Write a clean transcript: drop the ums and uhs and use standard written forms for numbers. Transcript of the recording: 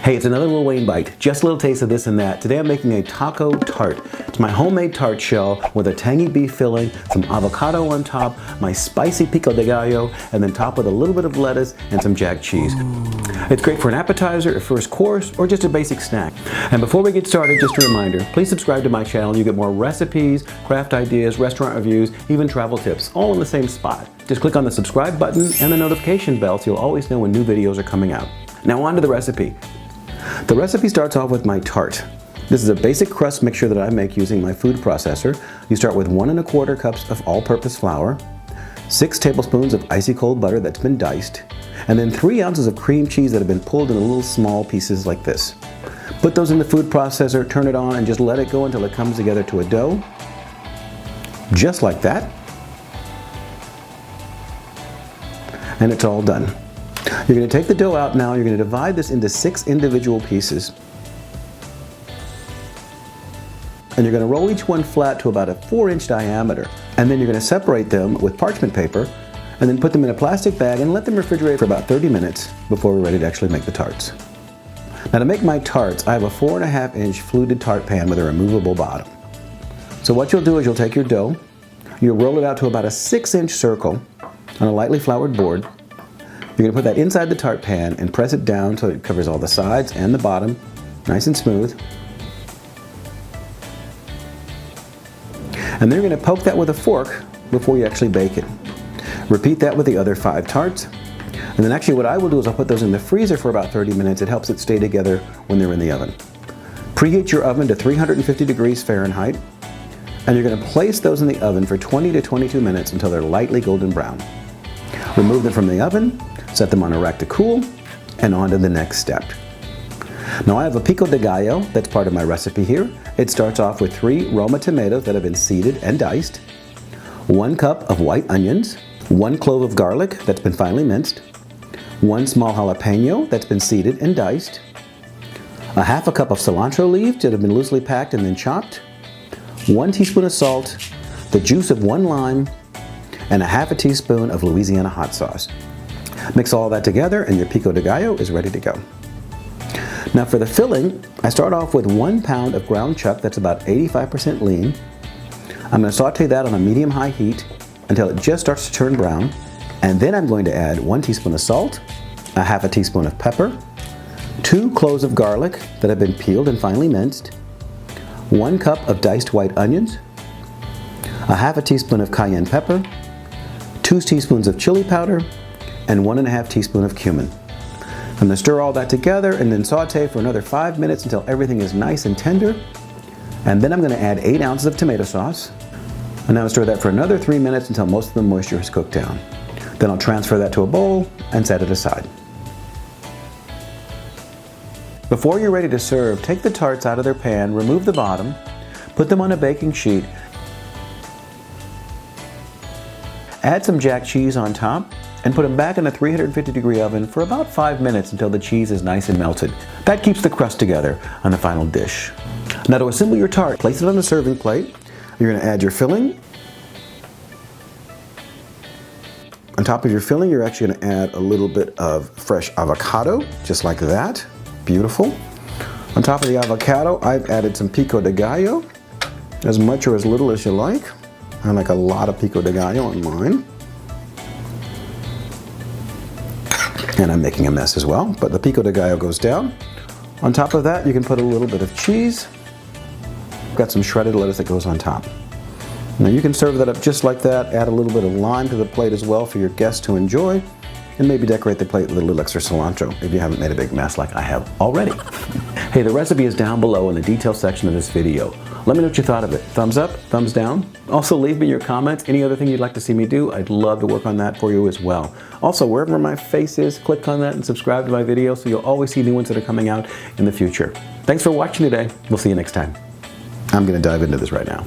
Hey, it's another little Wayne bite. Just a little taste of this and that. Today I'm making a taco tart. It's my homemade tart shell with a tangy beef filling, some avocado on top, my spicy Pico de Gallo, and then topped with a little bit of lettuce and some Jack cheese. It's great for an appetizer, a first course, or just a basic snack. And before we get started, just a reminder, please subscribe to my channel. You get more recipes, craft ideas, restaurant reviews, even travel tips, all in the same spot. Just click on the subscribe button and the notification bell so you'll always know when new videos are coming out. Now on to the recipe. The recipe starts off with my tart. This is a basic crust mixture that I make using my food processor. You start with 1 1/4 cups of all-purpose flour, 6 tablespoons of icy cold butter that's been diced, and then 3 ounces of cream cheese that have been pulled into little small pieces like this. Put those in the food processor, turn it on, and just let it go until it comes together to a dough. Just like that. And it's all done. You're going to take the dough out now. You're going to divide this into 6 individual pieces. And you're going to roll each one flat to about a 4-inch diameter. And then you're going to separate them with parchment paper and then put them in a plastic bag and let them refrigerate for about 30 minutes before we're ready to actually make the tarts. Now to make my tarts, I have a 4.5-inch fluted tart pan with a removable bottom. So what you'll do is you'll take your dough, you'll roll it out to about a 6-inch circle on a lightly floured board. You're going to put that inside the tart pan and press it down so it covers all the sides and the bottom, nice and smooth. And then you're going to poke that with a fork before you actually bake it. Repeat that with the other 5 tarts. And then actually what I will do is I'll put those in the freezer for about 30 minutes. It helps it stay together when they're in the oven. Preheat your oven to 350 degrees Fahrenheit. And you're going to place those in the oven for 20 to 22 minutes until they're lightly golden brown. Remove them from the oven. Set them on a rack to cool, and on to the next step. Now I have a Pico de Gallo that's part of my recipe here. It starts off with 3 Roma tomatoes that have been seeded and diced, 1 cup of white onions, 1 clove of garlic that's been finely minced, 1 small jalapeno that's been seeded and diced, a 1/2 cup of cilantro leaves that have been loosely packed and then chopped, 1 teaspoon of salt, the juice of 1 lime, and a 1/2 teaspoon of Louisiana hot sauce. Mix all that together and your Pico de Gallo is ready to go. Now for the filling, I start off with 1 pound of ground chuck that's about 85% lean. I'm going to saute that on a medium-high heat until it just starts to turn brown. And then I'm going to add 1 teaspoon of salt, a 1/2 teaspoon of pepper, 2 cloves of garlic that have been peeled and finely minced, 1 cup of diced white onions, a 1/2 teaspoon of cayenne pepper, 2 teaspoons of chili powder, and 1 1/2 teaspoon of cumin. I'm going to stir all that together and then saute for another 5 minutes until everything is nice and tender. And then I'm going to add 8 ounces of tomato sauce. And now stir that for another 3 minutes until most of the moisture is cooked down. Then I'll transfer that to a bowl and set it aside. Before you're ready to serve, take the tarts out of their pan, remove the bottom, put them on a baking sheet, add some Jack cheese on top, and put them back in a 350-degree oven for about 5 minutes until the cheese is nice and melted. That keeps the crust together on the final dish. Now to assemble your tart, place it on a serving plate. You're going to add your filling. On top of your filling, you're actually going to add a little bit of fresh avocado, just like that. Beautiful. On top of the avocado, I've added some Pico de Gallo, as much or as little as you like. I like a lot of Pico de Gallo on mine. And I'm making a mess as well, but the Pico de Gallo goes down. On top of that, you can put a little bit of cheese. Got some shredded lettuce that goes on top. Now you can serve that up just like that, add a little bit of lime to the plate as well for your guests to enjoy, and maybe decorate the plate with a little extra cilantro if you haven't made a big mess like I have already. Hey, the recipe is down below in the details section of this video. Let me know what you thought of it. Thumbs up, thumbs down. Also leave me your comments. Any other thing you'd like to see me do, I'd love to work on that for you as well. Also, wherever my face is, click on that and subscribe to my videos so you'll always see new ones that are coming out in the future. Thanks for watching today. We'll see you next time. I'm gonna dive into this right now.